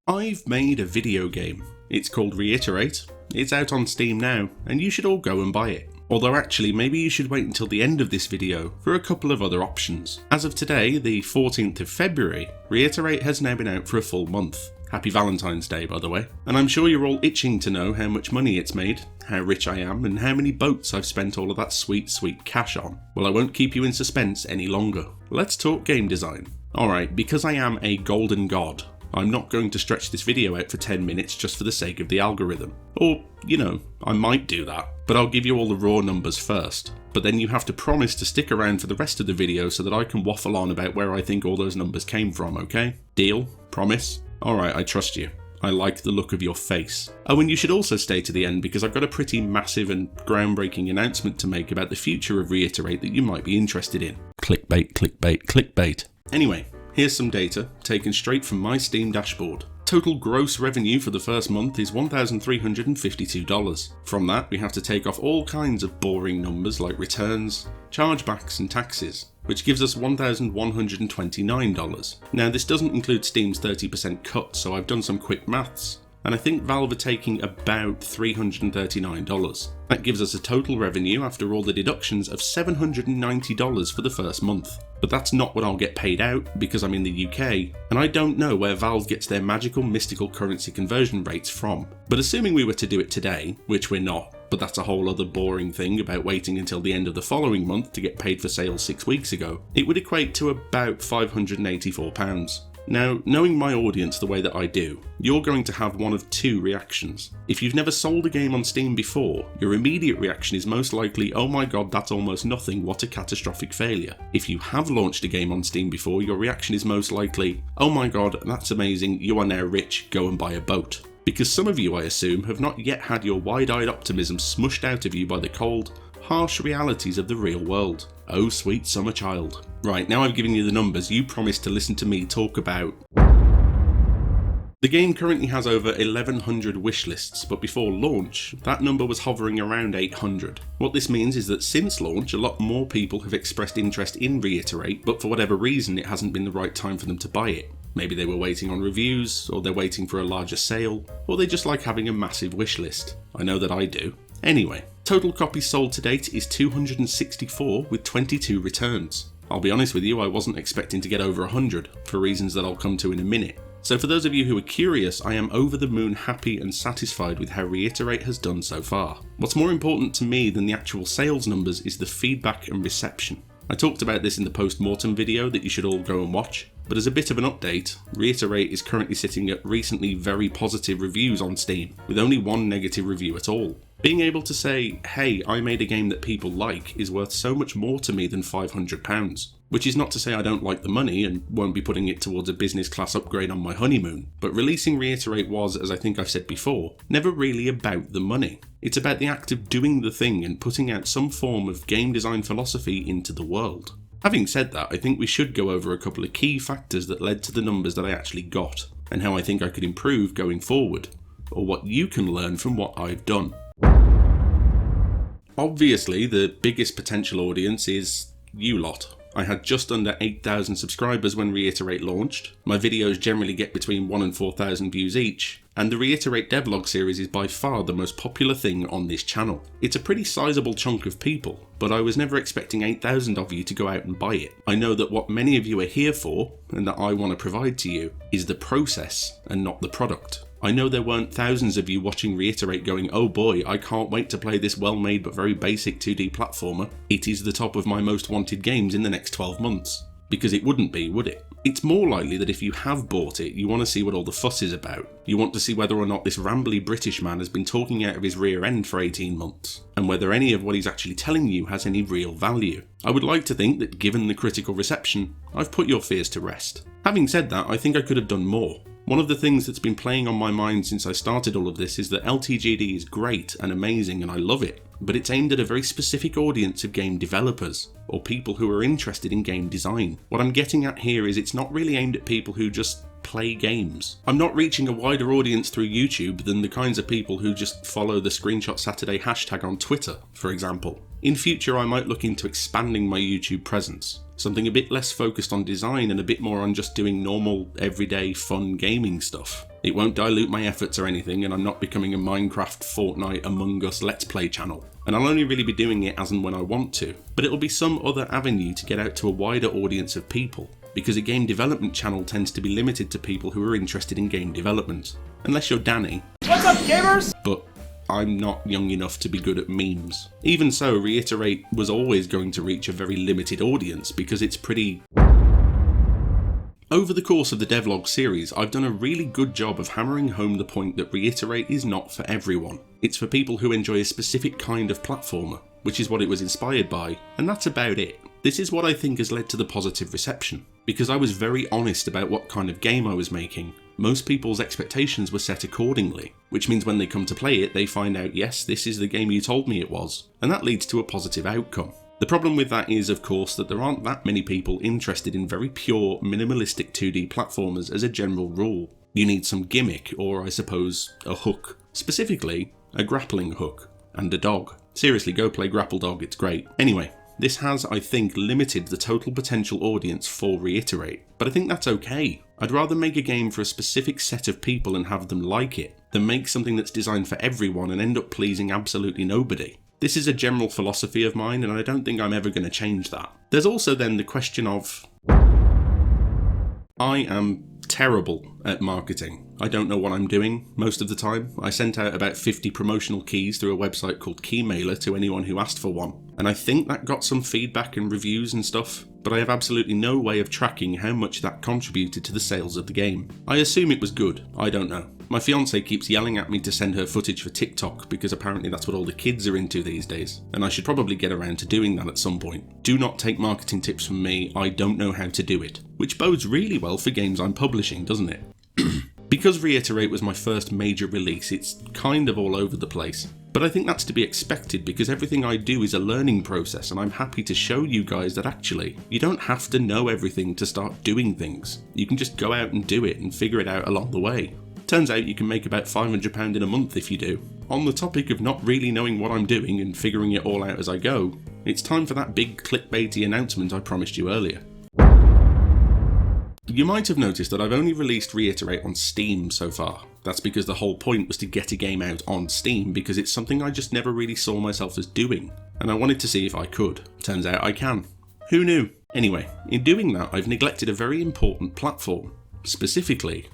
I've made a video game. It's called Reiterate. It's out on Steam now, and you should all go and buy it. Although actually, maybe you should wait until the end of this video for a couple of other options. As of today, the 14th of February, Reiterate has now been out for a full month. Happy Valentine's Day, by the way. And I'm sure you're all itching to know how much money it's made, how rich I am, and how many boats I've spent all of that sweet, sweet cash on. Well, I won't keep you in suspense any longer. Let's talk game design. Alright, because I am a golden god, I'm not going to stretch this video out for 10 minutes just for the sake of the algorithm. Or, you know, I might do that, but I'll give you all the raw numbers first. But then you have to promise to stick around for the rest of the video so that I can waffle on about where I think all those numbers came from, okay? Deal? Promise? Alright, I trust you. I like the look of your face. Oh, and you should also stay to the end because I've got a pretty massive and groundbreaking announcement to make about the future of Reiterate that you might be interested in. Clickbait, clickbait, clickbait. Anyway, here's some data taken straight from my Steam dashboard. Total gross revenue for the first month is $1,352. From that, we have to take off all kinds of boring numbers like returns, chargebacks and taxes, which gives us $1,129. Now, this doesn't include Steam's 30% cut, so I've done some quick maths, and I think Valve are taking about $339. That gives us a total revenue after all the deductions of $790 for the first month. But that's not what I'll get paid out because I'm in the UK, and I don't know where Valve gets their magical mystical currency conversion rates from. But assuming we were to do it today, which we're not, but that's a whole other boring thing about waiting until the end of the following month to get paid for sales 6 weeks ago, it would equate to about £584. Now, knowing my audience the way that I do, you're going to have one of two reactions. If you've never sold a game on Steam before, your immediate reaction is most likely, oh my god, that's almost nothing, what a catastrophic failure. If you have launched a game on Steam before, your reaction is most likely, oh my god, that's amazing, you are now rich, go and buy a boat. Because some of you, I assume, have not yet had your wide-eyed optimism smushed out of you by the cold, harsh realities of the real world. Oh sweet summer child. Right, now I've given you the numbers, you promised to listen to me talk about... The game currently has over 1,100 wishlists, but before launch, that number was hovering around 800. What this means is that since launch, a lot more people have expressed interest in Reiterate, but for whatever reason it hasn't been the right time for them to buy it. Maybe they were waiting on reviews, or they're waiting for a larger sale, or they just like having a massive wishlist. I know that I do. Anyway, total copies sold to date is 264 with 22 returns. I'll be honest with you, I wasn't expecting to get over 100, for reasons that I'll come to in a minute. So for those of you who are curious, I am over the moon happy and satisfied with how Reiterate has done so far. What's more important to me than the actual sales numbers is the feedback and reception. I talked about this in the post-mortem video that you should all go and watch, but as a bit of an update, Reiterate is currently sitting at recently very positive reviews on Steam, with only one negative review at all. Being able to say, hey, I made a game that people like is worth so much more to me than £500. Which is not to say I don't like the money and won't be putting it towards a business class upgrade on my honeymoon, but releasing Reiterate was, as I think I've said before, never really about the money. It's about the act of doing the thing and putting out some form of game design philosophy into the world. Having said that, I think we should go over a couple of key factors that led to the numbers that I actually got, and how I think I could improve going forward, or what you can learn from what I've done. Obviously, the biggest potential audience is you lot. I had just under 8,000 subscribers when Reiterate launched, my videos generally get between 1,000 and 4,000 views each, and the Reiterate devlog series is by far the most popular thing on this channel. It's a pretty sizable chunk of people, but I was never expecting 8,000 of you to go out and buy it. I know that what many of you are here for, and that I want to provide to you, is the process and not the product. I know there weren't thousands of you watching Reiterate going, oh boy, I can't wait to play this well-made but very basic 2D platformer. It is the top of my most wanted games in the next 12 months. Because it wouldn't be, would it? It's more likely that if you have bought it, you want to see what all the fuss is about. You want to see whether or not this rambly British man has been talking out of his rear end for 18 months, and whether any of what he's actually telling you has any real value. I would like to think that given the critical reception, I've put your fears to rest. Having said that, I think I could have done more. One of the things that's been playing on my mind since I started all of this is that LTGD is great and amazing and I love it, but it's aimed at a very specific audience of game developers, or people who are interested in game design. What I'm getting at here is it's not really aimed at people who just play games. I'm not reaching a wider audience through YouTube than the kinds of people who just follow the Screenshot Saturday hashtag on Twitter, for example. In future, I might look into expanding my YouTube presence. Something a bit less focused on design and a bit more on just doing normal, everyday, fun gaming stuff. It won't dilute my efforts or anything, and I'm not becoming a Minecraft, Fortnite, Among Us Let's Play channel. And I'll only really be doing it as and when I want to. But it'll be some other avenue to get out to a wider audience of people, because a game development channel tends to be limited to people who are interested in game development. Unless you're Danny. What's up, gamers? But I'm not young enough to be good at memes. Even so, Reiterate was always going to reach a very limited audience because it's pretty... Over the course of the devlog series, I've done a really good job of hammering home the point that Reiterate is not for everyone. It's for people who enjoy a specific kind of platformer, which is what it was inspired by, and that's about it. This is what I think has led to the positive reception, because I was very honest about what kind of game I was making. Most people's expectations were set accordingly, which means when they come to play it, they find out, yes, this is the game you told me it was, and that leads to a positive outcome. The problem with that is, of course, that there aren't that many people interested in very pure, minimalistic 2D platformers as a general rule. You need some gimmick, or I suppose, a hook. Specifically, a grappling hook, and a dog. Seriously, go play Grapple Dog, it's great. Anyway, this has, I think, limited the total potential audience for Reiterate, but I think that's okay. I'd rather make a game for a specific set of people and have them like it, than make something that's designed for everyone and end up pleasing absolutely nobody. This is a general philosophy of mine, and I don't think I'm ever going to change that. There's also then the question of... I am terrible at marketing. I don't know what I'm doing most of the time. I sent out about 50 promotional keys through a website called Keymailer to anyone who asked for one, and I think that got some feedback and reviews and stuff, but I have absolutely no way of tracking how much that contributed to the sales of the game. I assume it was good, I don't know. My fiancée keeps yelling at me to send her footage for TikTok because apparently that's what all the kids are into these days, and I should probably get around to doing that at some point. Do not take marketing tips from me, I don't know how to do it. Which bodes really well for games I'm publishing, doesn't it? Because Reiterate was my first major release, it's kind of all over the place. But I think that's to be expected because everything I do is a learning process, and I'm happy to show you guys that actually, you don't have to know everything to start doing things. You can just go out and do it and figure it out along the way. Turns out you can make about £500 in a month if you do. On the topic of not really knowing what I'm doing and figuring it all out as I go, it's time for that big clickbaity announcement I promised you earlier. You might have noticed that I've only released Reiterate on Steam so far. That's because the whole point was to get a game out on Steam because it's something I just never really saw myself as doing, and I wanted to see if I could. Turns out I can. Who knew? Anyway, in doing that I've neglected a very important platform. Specifically,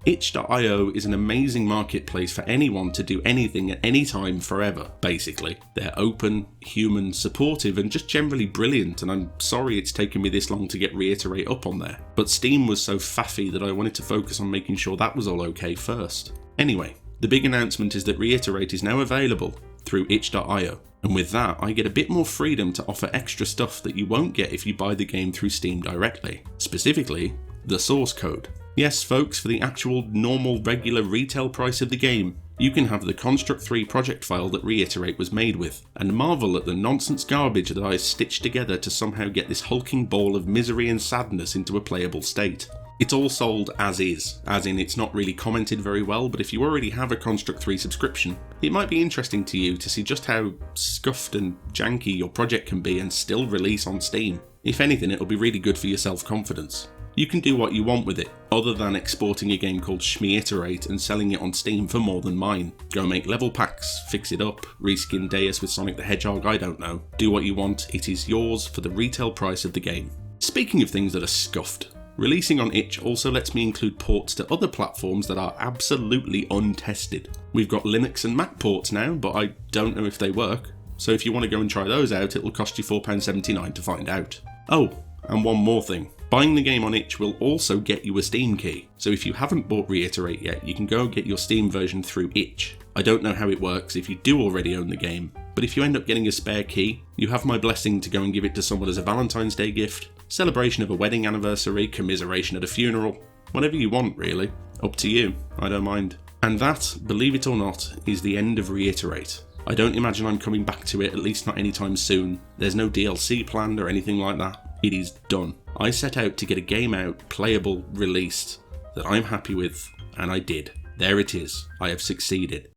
itch.io is an amazing marketplace for anyone to do anything at any time forever, basically. They're open, human, supportive, and just generally brilliant, and I'm sorry it's taken me this long to get Reiterate up on there. But Steam was so faffy that I wanted to focus on making sure that was all okay first. Anyway, the big announcement is that Reiterate is now available through itch.io, and with that I get a bit more freedom to offer extra stuff that you won't get if you buy the game through Steam directly. Specifically, the source code. Yes folks, for the actual normal regular retail price of the game, you can have the Construct 3 project file that Reiterate was made with, and marvel at the nonsense garbage that I stitched together to somehow get this hulking ball of misery and sadness into a playable state. It's all sold as is, as in it's not really commented very well, but if you already have a Construct 3 subscription, it might be interesting to you to see just how scuffed and janky your project can be and still release on Steam. If anything, it'll be really good for your self-confidence. You can do what you want with it, other than exporting a game called Schmeiterate and selling it on Steam for more than mine. Go make level packs, fix it up, reskin Deus with Sonic the Hedgehog, I don't know. Do what you want, it is yours for the retail price of the game. Speaking of things that are scuffed, releasing on itch also lets me include ports to other platforms that are absolutely untested. We've got Linux and Mac ports now, but I don't know if they work, so if you want to go and try those out, it'll cost you £4.79 to find out. Oh, and one more thing. Buying the game on itch will also get you a Steam key, so if you haven't bought Reiterate yet, you can go get your Steam version through itch. I don't know how it works if you do already own the game, but if you end up getting a spare key, you have my blessing to go and give it to someone as a Valentine's Day gift, celebration of a wedding anniversary, commiseration at a funeral, whatever you want really. Up to you, I don't mind. And that, believe it or not, is the end of Reiterate. I don't imagine I'm coming back to it, at least not anytime soon. There's no DLC planned or anything like that. It is done. I set out to get a game out, playable, released, that I'm happy with, and I did. There it is. I have succeeded.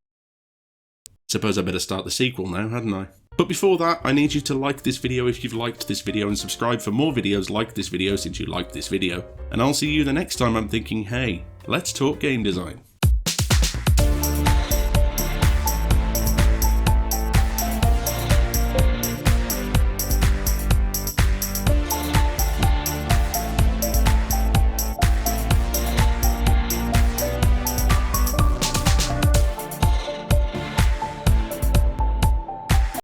Suppose I better start the sequel now, hadn't I? But before that, I need you to like this video if you've liked this video and subscribe for more videos like this video since you liked this video. And I'll see you the next time I'm thinking, hey, let's talk game design.